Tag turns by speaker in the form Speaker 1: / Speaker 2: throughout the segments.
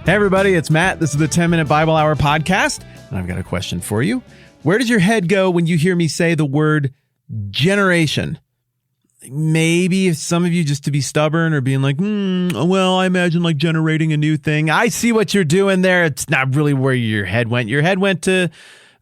Speaker 1: Hey everybody, it's Matt. This is the 10-Minute Bible Hour podcast, and I've got a question for you. Where does your head go when you hear me say the word generation? Maybe if some of you just to be stubborn or being like, well, I imagine like generating a new thing. I see what you're doing there. It's not really where your head went. Your head went to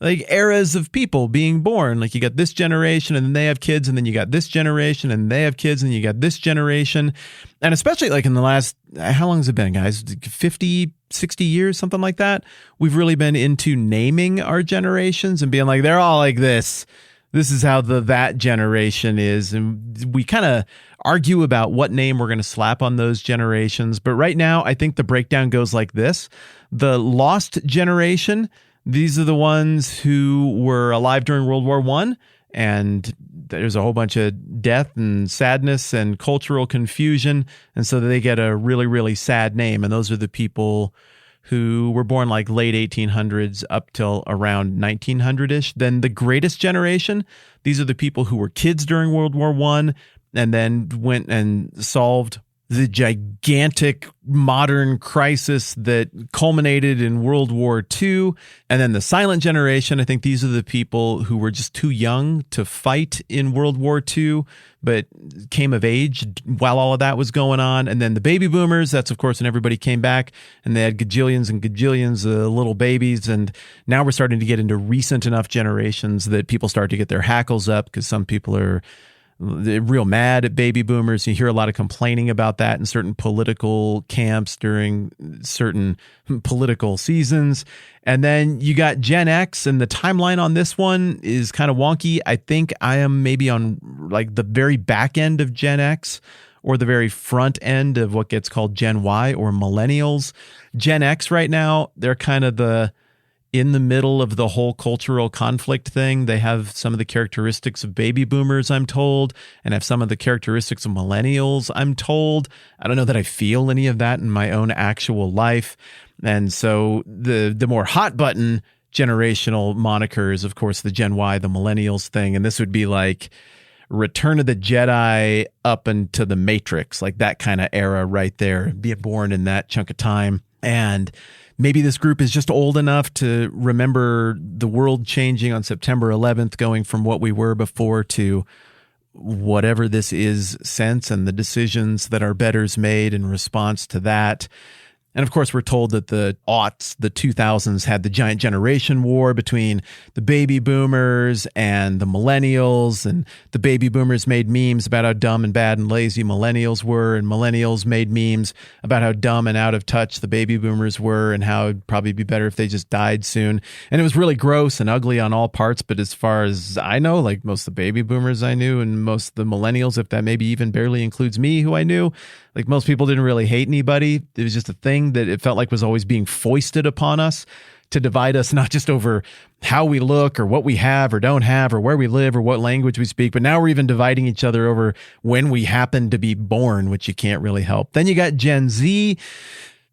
Speaker 1: like eras of people being born. Like you got this generation and then they have kids, and then you got this generation and they have kids, and you got this generation. And especially like in the last, how long has it been, guys? 50, 60 years, something like that. We've really been into naming our generations and being like, they're all like this. This is how that generation is. And we kind of argue about what name we're going to slap on those generations. But right now, I think the breakdown goes like this. The lost generation, these are the ones who were alive during World War I, and there's a whole bunch of death and sadness and cultural confusion, and so they get a really, really sad name. And those are the people who were born like late 1800s up till around 1900-ish. Then the greatest generation, these are the people who were kids during World War I and then went and solved the gigantic modern crisis that culminated in World War II. And then the silent generation, I think these are the people who were just too young to fight in World War II, but came of age while all of that was going on. And then the baby boomers, that's of course when everybody came back and they had gajillions and gajillions of little babies. And now we're starting to get into recent enough generations that people start to get their hackles up because some people are real mad at baby boomers. You hear a lot of complaining about that in certain political camps during certain political seasons. And then you got Gen X, and the timeline on this one is kind of wonky. I think I am maybe on like the very back end of Gen X or the very front end of what gets called Gen Y or millennials. Gen X right now, they're kind of in the middle of the whole cultural conflict thing. They have some of the characteristics of baby boomers, I'm told, and have some of the characteristics of millennials, I'm told. I don't know that I feel any of that in my own actual life. And so the more hot button generational moniker is, of course, the Gen Y, the millennials thing. And this would be like Return of the Jedi up into the Matrix, like that kind of era right there, being born in that chunk of time. And maybe this group is just old enough to remember the world changing on September 11th, going from what we were before to whatever this is since, and the decisions that our betters made in response to that. And of course, we're told that the aughts, the 2000s, had the giant generation war between the baby boomers and the millennials. And the baby boomers made memes about how dumb and bad and lazy millennials were. And millennials made memes about how dumb and out of touch the baby boomers were and how it'd probably be better if they just died soon. And it was really gross and ugly on all parts. But as far as I know, like most of the baby boomers I knew and most of the millennials, if that maybe even barely includes me, who I knew, like most people didn't really hate anybody. It was just a thing that it felt like was always being foisted upon us to divide us, not just over how we look or what we have or don't have or where we live or what language we speak, but now we're even dividing each other over when we happen to be born, which you can't really help. Then you got Gen Z.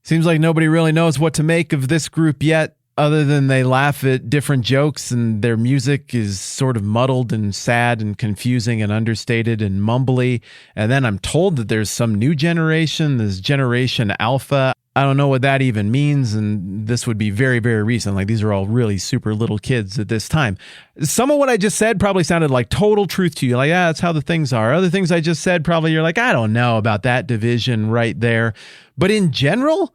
Speaker 1: Seems like nobody really knows what to make of this group yet, other than they laugh at different jokes and their music is sort of muddled and sad and confusing and understated and mumbly. And then I'm told that there's some new generation, this Generation Alpha. I don't know what that even means, and this would be very, very recent. Like these are all really super little kids at this time. Some of what I just said probably sounded like total truth to you. Like, yeah, that's how the things are. Other things I just said, probably you're like, I don't know about that division right there. But in general,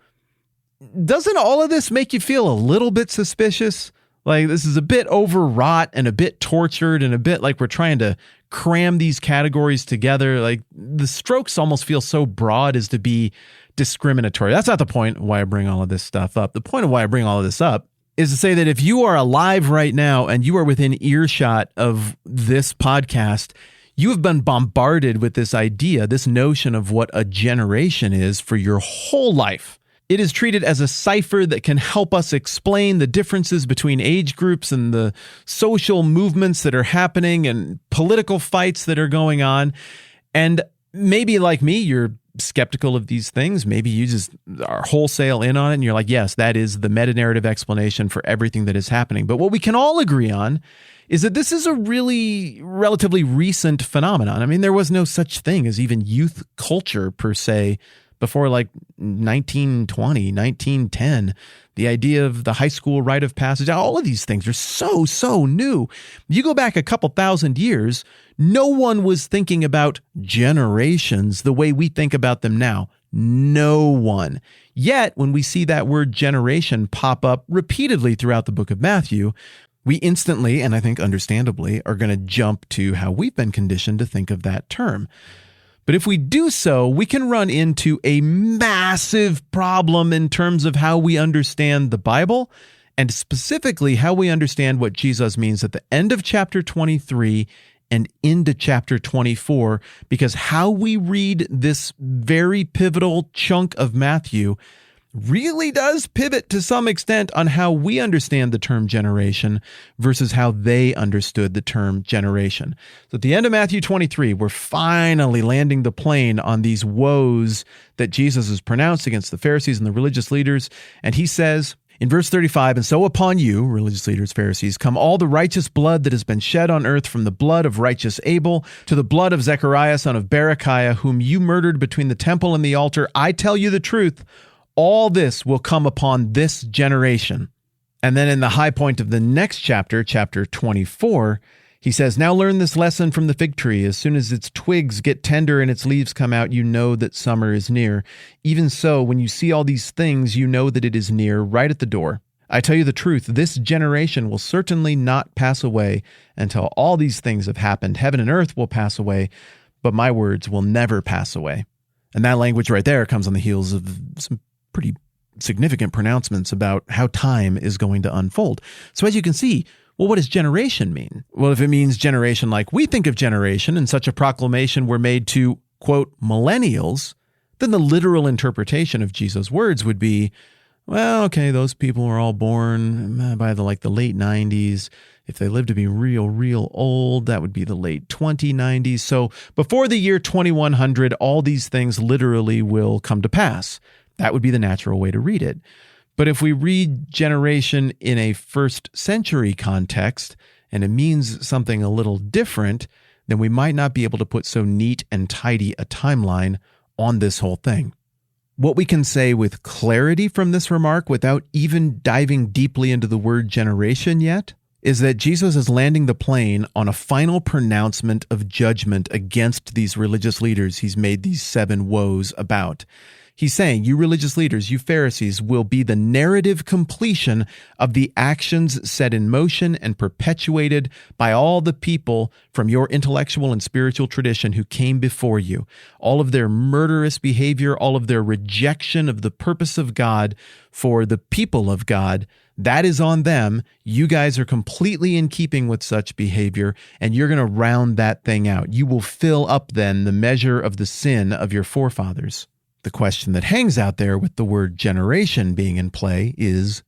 Speaker 1: doesn't all of this make you feel a little bit suspicious? Like this is a bit overwrought and a bit tortured and a bit like we're trying to cram these categories together. Like the strokes almost feel so broad as to be discriminatory. That's not the point why I bring all of this stuff up. The point of why I bring all of this up is to say that if you are alive right now and you are within earshot of this podcast, you have been bombarded with this idea, this notion of what a generation is for your whole life. It is treated as a cipher that can help us explain the differences between age groups and the social movements that are happening and political fights that are going on. And maybe like me, you're skeptical of these things. Maybe you just are wholesale in on it and you're like, yes, that is the meta-narrative explanation for everything that is happening. But what we can all agree on is that this is a really relatively recent phenomenon. I mean, there was no such thing as even youth culture per se before like 1920, 1910. The idea of the high school rite of passage, all of these things are so new. You go back a couple thousand years, no one was thinking about generations the way we think about them now. No one. Yet, when we see that word generation pop up repeatedly throughout the book of Matthew, we instantly, and I think understandably, are going to jump to how we've been conditioned to think of that term. But if we do so, we can run into a massive problem in terms of how we understand the Bible, and specifically how we understand what Jesus means at the end of chapter 23 and into chapter 24, because how we read this very pivotal chunk of Matthew really does pivot to some extent on how we understand the term generation versus how they understood the term generation. So at the end of Matthew 23, we're finally landing the plane on these woes that Jesus has pronounced against the Pharisees and the religious leaders. And he says in verse 35, "And so upon you, religious leaders, Pharisees, come all the righteous blood that has been shed on earth, from the blood of righteous Abel to the blood of Zechariah, son of Berechiah, whom you murdered between the temple and the altar. I tell you the truth, all this will come upon this generation." And then in the high point of the next chapter, chapter 24, he says, "Now learn this lesson from the fig tree. As soon as its twigs get tender and its leaves come out, you know that summer is near. Even so, when you see all these things, you know that it is near, right at the door. I tell you the truth, this generation will certainly not pass away until all these things have happened. Heaven and earth will pass away, but my words will never pass away." And that language right there comes on the heels of some pretty significant pronouncements about how time is going to unfold. So as you can see, well, what does generation mean? Well, if it means generation like we think of generation, and such a proclamation were made to, quote, millennials, then the literal interpretation of Jesus' words would be, well, okay, those people were all born by the late 90s. If they live to be real old, that would be the late 2090s. So before the year 2100, all these things literally will come to pass. That would be the natural way to read it. But if we read generation in a first century context, and it means something a little different, then we might not be able to put so neat and tidy a timeline on this whole thing. What we can say with clarity from this remark, without even diving deeply into the word generation yet, is that Jesus is landing the plane on a final pronouncement of judgment against these religious leaders he's made these 7 woes about. He's saying, you religious leaders, you Pharisees, will be the narrative completion of the actions set in motion and perpetuated by all the people from your intellectual and spiritual tradition who came before you. All of their murderous behavior, all of their rejection of the purpose of God for the people of God, that is on them. You guys are completely in keeping with such behavior, and you're going to round that thing out. You will fill up then the measure of the sin of your forefathers. The question that hangs out there with the word generation being in play is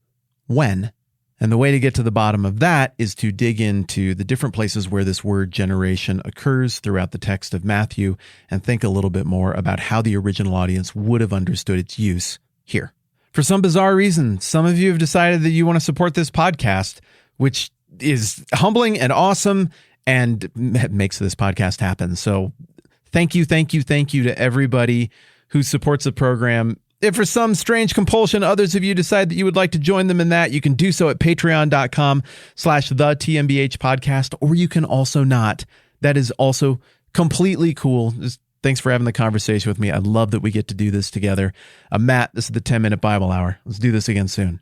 Speaker 1: when? And the way to get to the bottom of that is to dig into the different places where this word generation occurs throughout the text of Matthew and think a little bit more about how the original audience would have understood its use here. For some bizarre reason, some of you have decided that you want to support this podcast, which is humbling and awesome and makes this podcast happen. So thank you to everybody who supports the program. If for some strange compulsion, others of you decide that you would like to join them in that, you can do so at patreon.com/the TMBH podcast, or you can also not. That is also completely cool. Just thanks for having the conversation with me. I love that we get to do this together. I'm Matt. This is the 10-Minute Bible Hour. Let's do this again soon.